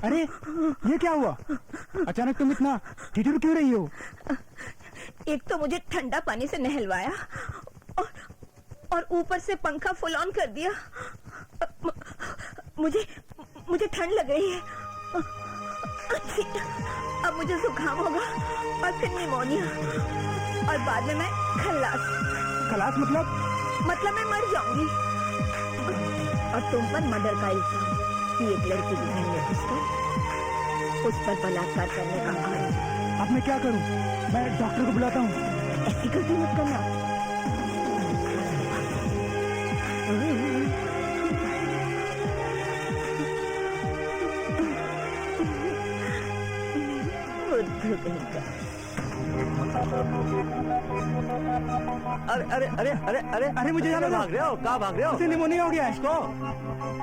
अरे ये क्या हुआ? अचानक तुम इतना ठिठुर क्यों रही हो? एक तो मुझे ठंडा पानी से नहलवाया और ऊपर से पंखा फुल ऑन कर दिया। मुझे ठंड लग रही है। अब मुझे जुकाम होगा और फिर निमोनिया और बाद में मैं खल्लास। खलास मतलब मैं मर जाऊंगी। और तुम पर मर्डर का इल्जाम कि एक लड़की की बहन ने उस पर बलात्कार करने का आरोप। अब मैं क्या करूं? मैं डॉक्टर को बुलाता हूं। ऐसी गलती मत करना। बुद्धू कहीं का। अरे अरे अरे अरे अरे अरे मुझे जाना था। भाग रहे हो? कहाँ भाग रहे हो? उसे निमोनिया हो गया है।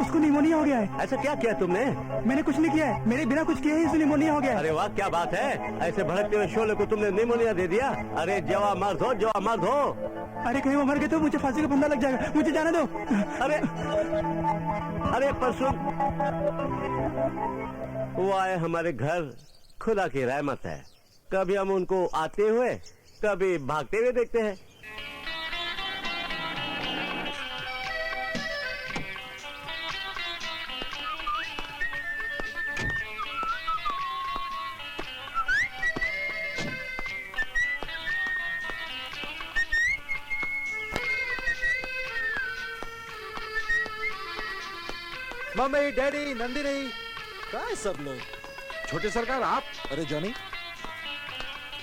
उसको निमोनिया हो गया है। ऐसा क्या किया तुमने? मैंने कुछ नहीं किया है। मेरे बिना कुछ किए ही उसे निमोनिया हो गया है। अरे वाह, क्या बात है! ऐसे भड़कते हुए शोले को तुमने निमोनिया दे दिया। अरे जवाब मर्द हो। अरे कहीं वो मर गए तो मुझे फांसी का फंदा लग जाएगा। मुझे जाने दो। अरे परसों वो आए हमारे घर, खुदा की रहमत है। कभी हम उनको आते हुए, कभी भागते हुए देखते हैं। मम्मी, डैडी, नंदिनी, कहाँ है सब लोग? छोटे सरकार आप? अरे जॉनी,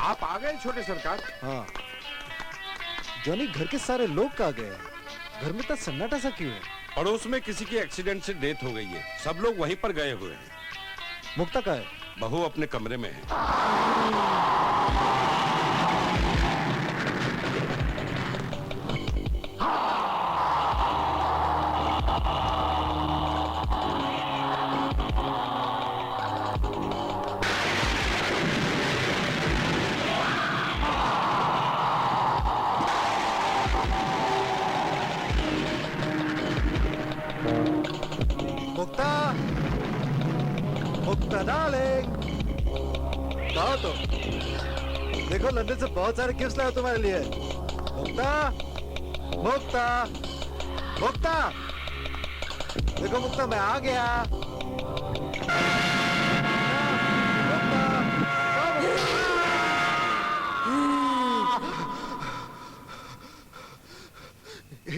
आप आ गए छोटे सरकार? हाँ जॉनी, घर के सारे लोग कहाँ गए? घर में इतना सन्नाटा सा क्यों है? पड़ोस में किसी की एक्सीडेंट से डेथ हो गई है, सब लोग वहीं पर गए हुए हैं। मुक्ता कहाँ है? बहू अपने कमरे में है। मुक्ता, मुक्ता डार्लिंग, कहाँ तो? देखो लंदन से बहुत सारे गिफ्ट्स लाया तुम्हारे लिए। मुक्ता, मुक्ता, मुक्ता, देखो मुक्ता, मैं आ गया।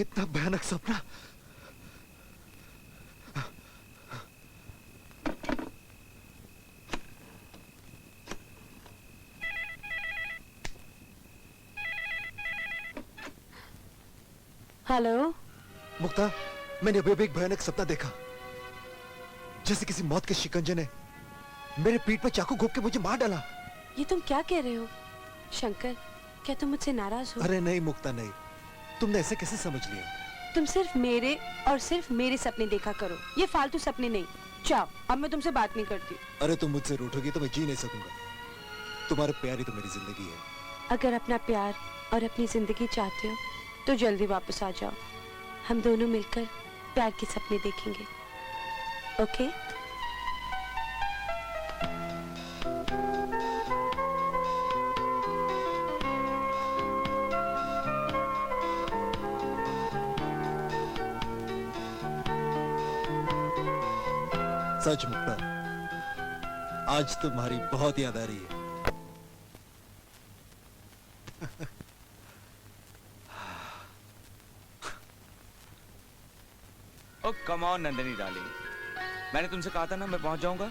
इतना भयानक सपना। हेलो मुक्ता, मैंने अभी एक भयानक सपना देखा, जैसे किसी मौत के शिकंजे ने मेरे पीठ पर चाकू घोंप के मुझे मार डाला। ये तुम क्या कह रहे हो शंकर? क्या तुम मुझसे नाराज हो? अरे नहीं मुक्ता, नहीं। तुमने ऐसे कैसे समझ लिया? तुम सिर्फ मेरे और सिर्फ मेरे सपने देखा करो, ये फालतू सपने नहीं। जाओ, अब मैं तुमसे बात नहीं करती। अरे तुम मुझसे रूठोगी तो मैं जी नहीं सकूंगा। तुम्हारे प्यार ही तो मेरी जिंदगी है। अगर अपना प्यार और अपनी जिंदगी चाहते हो तो जल्दी वापस आ जाओ। हम दोनों मिलकर प्यार के सपने देखेंगे। ओके? सच मुक्ता, आज तुम्हारी बहुत याद आ रही है। ओ कम ऑन नंदिनी डार्लिंग, मैंने तुमसे कहा था ना मैं पहुंच जाऊंगा।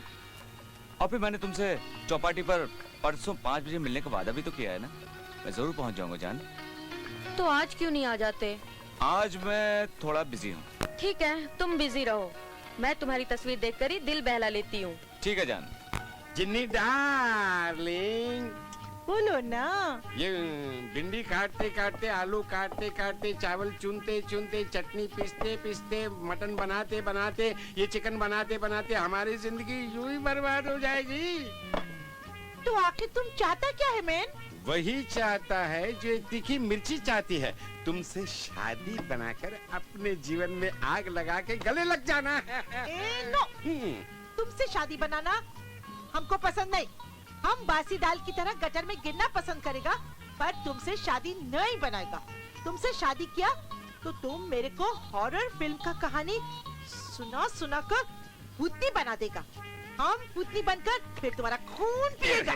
और फिर मैंने तुमसे चौपाटी पर परसों 5 बजे मिलने का वादा भी तो किया है ना। मैं जरूर पहुंच जाऊंगा जान। तो आज क्यों नहीं आ जाते? आज मैं थोड़ा बिजी हूँ। ठीक है, तुम बिजी रहो, मैं तुम्हारी तस्वीर देखकर ही दिल बहला लेती हूँ। ठीक है जान। जिन्नी डार्लिंग, बोलो ना। ये भिंडी काटते काटते, आलू काटते काटते, चावल चुनते चुनते, चटनी पीसते पीसते, मटन बनाते बनाते, ये चिकन बनाते बनाते हमारी जिंदगी यूं ही बर्बाद हो जाएगी। तो आखिर तुम चाहता क्या है मैन? वही चाहता है जो एक तीखी मिर्ची चाहती है, तुमसे शादी बनाकर अपने जीवन में आग लगा के गले लग जाना है। नो, से शादी बनाना हमको पसंद नहीं। हम बासी दाल की तरह गटर में गिरना पसंद करेगा, पर तुमसे शादी नहीं बनाएगा। तुमसे शादी किया तो तुम मेरे को हॉरर फिल्म का कहानी सुना सुना कर भूतनी बना देगा। हम भूतनी बनकर फिर तुम्हारा खून पिएगा।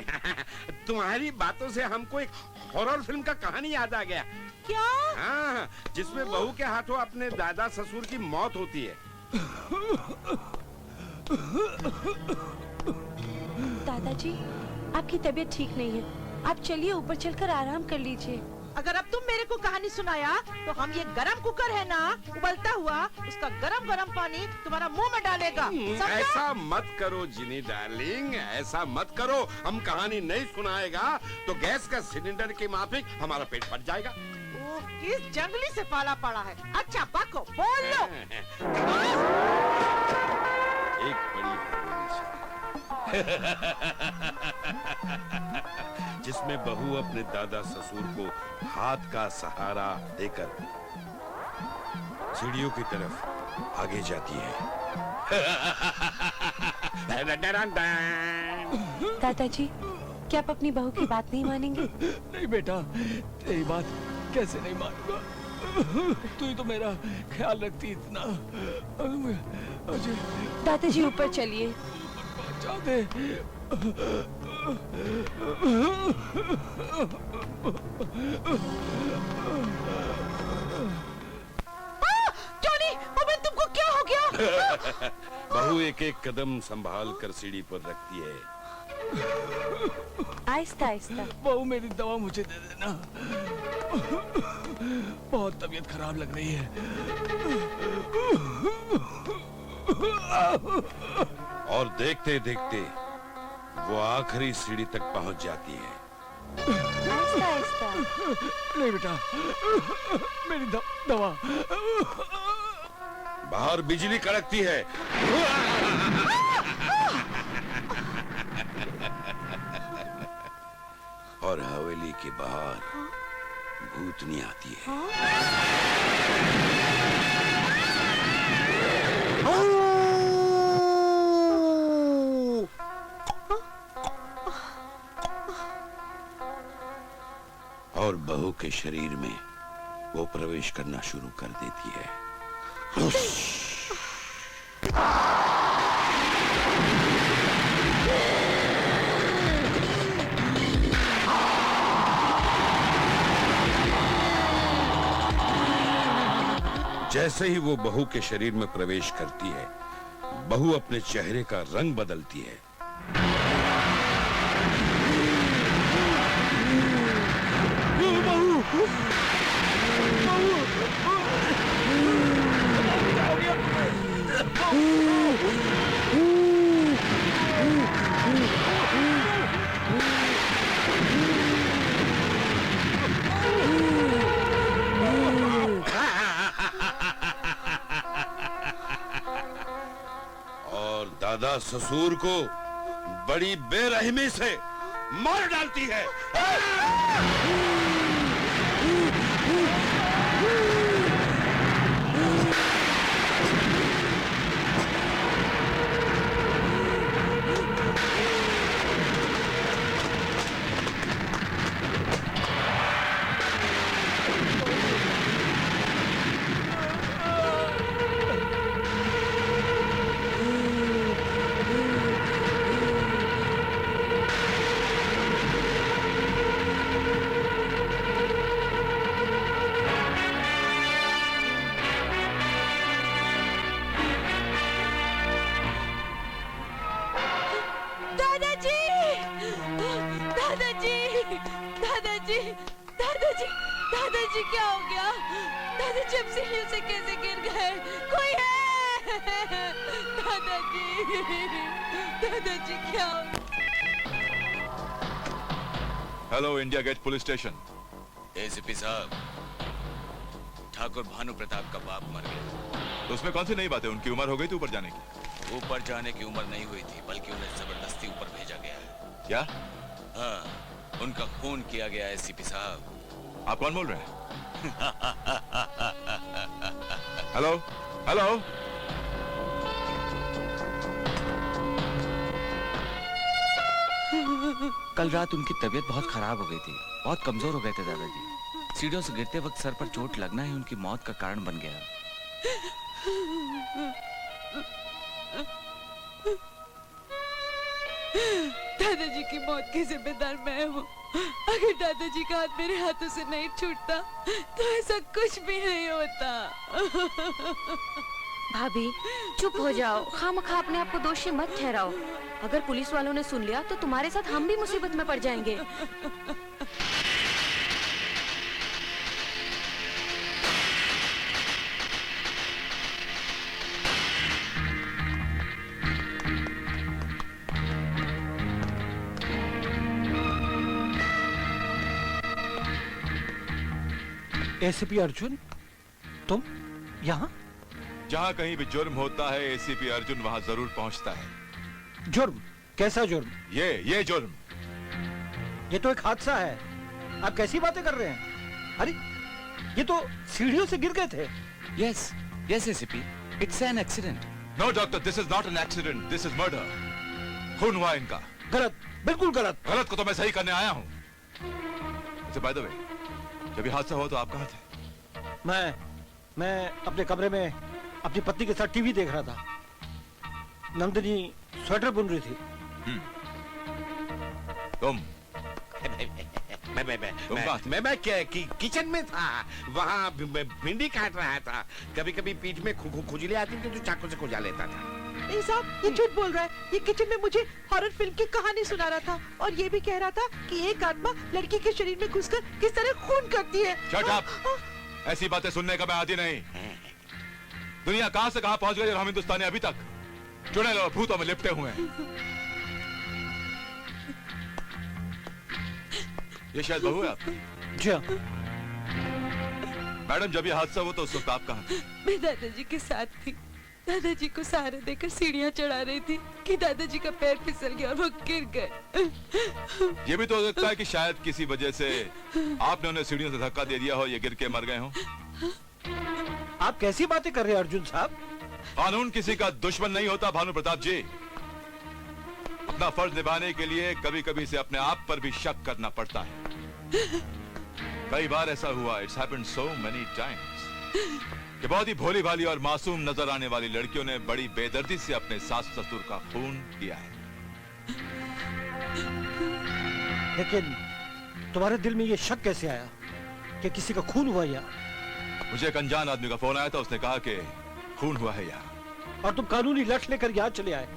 तुम्हारी बातों से हमको एक हॉरर फिल्म का कहानी याद आ गया। क्या? हाँ, जिसमें बहू के हाथों अपने दादा ससुर की मौत होती है। दादाजी, आपकी तबीयत ठीक नहीं है, आप चलिए ऊपर चलकर आराम कर लीजिए। अगर अब तुम मेरे को कहानी सुनाया तो हम ये गरम कुकर है ना, उबलता हुआ उसका गरम गरम पानी तुम्हारा मुंह में डालेगा। समझा? ऐसा मत करो जिनी डार्लिंग, ऐसा मत करो। हम कहानी नहीं सुनाएगा तो गैस का सिलेंडर के माफिक हमारा पेट फट जाएगा। ओह, किस जंगली से पाला पड़ा है। अच्छा बको, बोल लो। एक बड़ी जिसमें बहू अपने दादा ससुर को हाथ का सहारा देकर सीढ़ियों की तरफ आगे जाती है। दादाजी, क्या आप अपनी बहू की बात नहीं मानेंगे? नहीं बेटा, तेरी बात कैसे नहीं मानूंगा? तू ही तो मेरा ख्याल रखती इतना। अजय, दादाजी ऊपर चलिए। पहुंचा दे। जॉनी, अबे तुमको क्या हो गया? बहू एक एक कदम संभाल कर सीढ़ी पर रखती है। आहिस्ता आहिस्ता। बहू, मेरी दवा मुझे दे देना। बहुत तबीयत खराब लग रही है। और देखते देखते वो आखिरी सीढ़ी तक पहुंच जाती है। आहिस्ता आहिस्ता। नहीं बेटा, मेरी दवा। बाहर बिजली कड़कती है। और हवेली के बाहर भूतनी आती है। और बहू के शरीर में वो प्रवेश करना शुरू कर देती है। जैसे ही वो बहू के शरीर में प्रवेश करती है, बहू अपने चेहरे का रंग बदलती है। और दादा ससुर को बड़ी बेरहमी से मार डालती है। दादाजी क्या हो गया? दादाजी अब सीढ़ियों से कैसे गिर गए? कोई है? दादाजी क्या हो गया? Hello, India gate police station. ACP साहब, ठाकुर भानु प्रताप का बाप मर गया। तो उसमें कौन सी नई बात है? उनकी उम्र हो गई थी ऊपर जाने की? ऊपर जाने की उम्र नहीं हुई थी, बल्कि उन्हें जबरदस्ती ऊपर भेजा गया है। क्या? हाँ, उनका खून किया गया है एसीपी साहब। आप कौन बोल रहे हैं? Hello, hello. कल रात उनकी तबीयत बहुत खराब हो गई थी, बहुत कमजोर हो गए थे दादाजी। सीढ़ियों से गिरते वक्त सर पर चोट लगना ही उनकी मौत का कारण बन गया। दादाजी की मौत की जिम्मेदार मैं हूँ। अगर दादाजी का हाथ मेरे हाथों से नहीं छूटता तो ऐसा कुछ भी नहीं होता। भाभी चुप हो जाओ, खामखा अपने आप को दोषी मत ठहराओ। अगर पुलिस वालों ने सुन लिया तो तुम्हारे साथ हम भी मुसीबत में पड़ जाएंगे। एसीपी अर्जुन, तुम यहाँ? जहाँ कहीं भी जुर्म होता है एसीपी अर्जुन वहाँ जरूर पहुँचता है। जुर्म? कैसा जुर्म? ये जुर्म। ये तो एक हादसा है। आप कैसी बातें कर रहे हैं? अरे ये तो सीढ़ियों से गिर गए थे। Yes yes ACP, it's an accident. No doctor, this is not an accident, this is murder. खून हुआ इनका। गलत, बिल्कुल गलत। गलत को तो मैं सही करने आया हूँ। अच्छा बाय द वे, जब ये हादसा हुआ तो आप कहाँ थे? मैं अपने कमरे में अपनी पत्नी के साथ टीवी देख रहा था। नंदिनी स्वेटर बुन रही थी। तुम मैं किचन में था, वहाँ भिंडी काट रहा था। कभी कभी पीठ में खुजली आती थी तो चाकू से खुजा लेता था। नहीं साहब, ये झूठ बोल रहा है। ये किचन में मुझे हॉरर फिल्म की कहानी सुना रहा था और ये भी कह रहा था कि एक आत्मा लड़की के शरीर में घुसकर किस तरह खून करती है। Shut up! ऐसी बातें सुनने का मैं आदी नहीं। दुनिया कहां से कहां पहुंच गई और हम हिंदुस्तानी अभी तक चुड़ैल और भूतों में लिपटे हुए हैं। ये शायद बहू है आपकी? जी हाँ। मैडम, जब ये हादसा हुआ तो उस वक्त आप कहां थे? मैं दादाजी के साथ थी। दादाजी को सहारा देकर सीढ़ियाँ चढ़ा रही थी कि दादाजी का पैर फिसल गया और वो गिर गए। ये भी तो हो सकता है कि शायद किसी वजह से आपने उन्हें सीढ़ियों से धक्का दे दिया हो, ये गिर के मर गए हो। आप कैसी बातें कर रहे हैं अर्जुन साहब? कानून किसी का दुश्मन नहीं होता भानु प्रताप जी। अपना फर्ज निभाने के लिए कभी कभी से अपने आप पर भी शक करना पड़ता है। कई बार ऐसा हुआ, it's happened so many times, कि बहुत ही भोली भाली और मासूम नजर आने वाली लड़कियों ने बड़ी बेदर्दी से अपने सास ससुर का खून किया है। लेकिन तुम्हारे दिल में ये शक कैसे आया कि किसी का खून हुआ या? मुझे एक अनजान आदमी का फोन आया था, उसने कहा कि खून हुआ है यहाँ। और तुम कानूनी लठ लेकर यहाँ चले आए।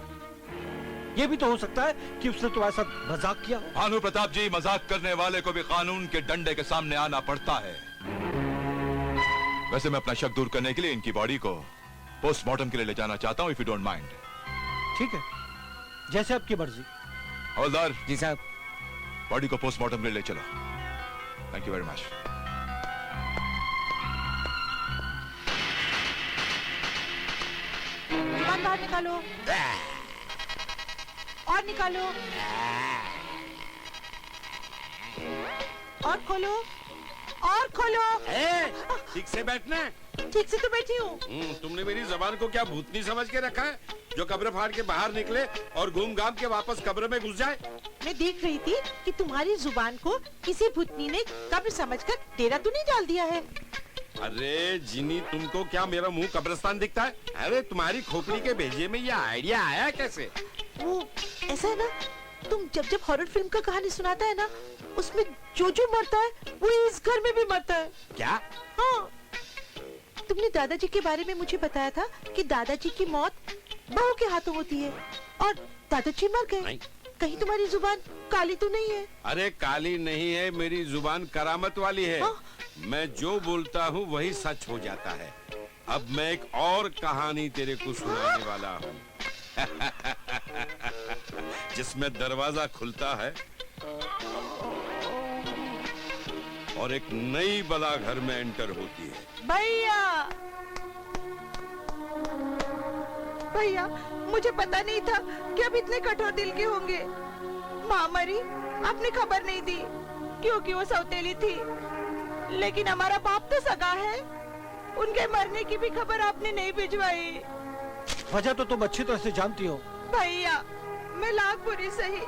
ये भी तो हो सकता है कि उसने तुम्हारे साथ मजाक किया हो। भानु प्रताप जी, मजाक करने वाले को भी कानून के डंडे के सामने आना पड़ता है। वैसे मैं अपना शक दूर करने के लिए इनकी बॉडी को पोस्टमार्टम के लिए ले जाना चाहता हूँ, इफ यू डोंट माइंड। ठीक है, जैसे आपकी मर्जी। हवलदार जी साहब। बॉडी को पोस्टमार्टम के लिए ले चलो। Thank you very much. जुबान बाहर निकालो और निकालो और खोलो और खोलो। ठीक से बैठना। ठीक से तो बैठी हूँ। तुमने मेरी जबान को क्या भूतनी समझ के रखा है, जो कब्र फाड़ के बाहर निकले और घूम घाम के वापस कब्र में घुस जाए? मैं देख रही थी कि तुम्हारी जुबान को किसी भूतनी ने कब्र समझकर डेरा तो नहीं डाल दिया है। अरे जिनी, तुमको क्या मेरा मुंह कब्रिस्तान दिखता है? अरे तुम्हारी खोपड़ी के भेजे में ये आइडिया आया कैसे? वो ऐसा है ना, तुम जब जब हॉरर फिल्म का कहानी सुनाता है ना, उसमें जो जो मरता है वो इस घर में भी मरता है। क्या? हाँ, तुमने दादाजी के बारे में मुझे बताया था कि दादाजी की मौत बहू के हाथों होती है और दादाजी मर गए। कहीं तुम्हारी जुबान काली तो नहीं है? अरे काली नहीं है, मेरी जुबान करामत वाली है। हाँ? मैं जो बोलता हूँ वही सच हो जाता है। अब मैं एक और कहानी तेरे को सुनाने वाला हूँ जिसमें दरवाजा खुलता है और एक नई बला घर में एंटर होती है। भैया, भैया, मुझे पता नहीं था कि आप इतने कठोर दिल के होंगे। माँ मरी, आपने खबर नहीं दी क्योंकि वो सौतेली थी, लेकिन हमारा बाप तो सगा है, उनके मरने की भी खबर आपने नहीं भिजवाई। वजह तो तुम अच्छी तरह से जानती हो। भैया, मैं लाख बुरी सही,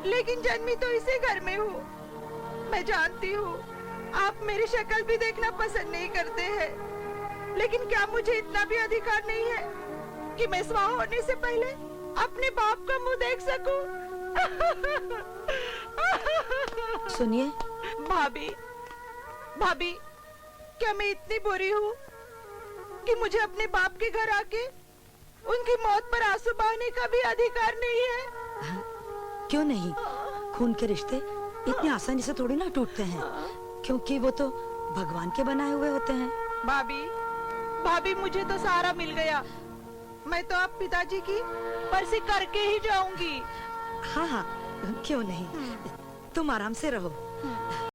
लेकिन जन्मी तो इसी घर में हूँ। मैं जानती हूँ आप मेरी शक्ल भी देखना पसंद नहीं करते हैं, लेकिन क्या मुझे इतना भी अधिकार नहीं है कि मैं स्वाह होने से पहले अपने बाप का मुंह देख सकूं? सुनिए भाभी, भाभी, क्या मैं इतनी बुरी हूँ कि मुझे अपने बाप के घर आके उनकी मौत पर आंसू बहाने का भी अधिकार नहीं है? क्यों नहीं, खून के रिश्ते इतनी आसानी से थोड़ी ना टूटते हैं, क्योंकि वो तो भगवान के बनाए हुए होते हैं। भाभी, भाभी मुझे तो सहारा मिल गया। मैं तो अब पिताजी की बरसी करके ही जाऊंगी। हाँ हाँ, क्यों नहीं, तुम आराम से रहो।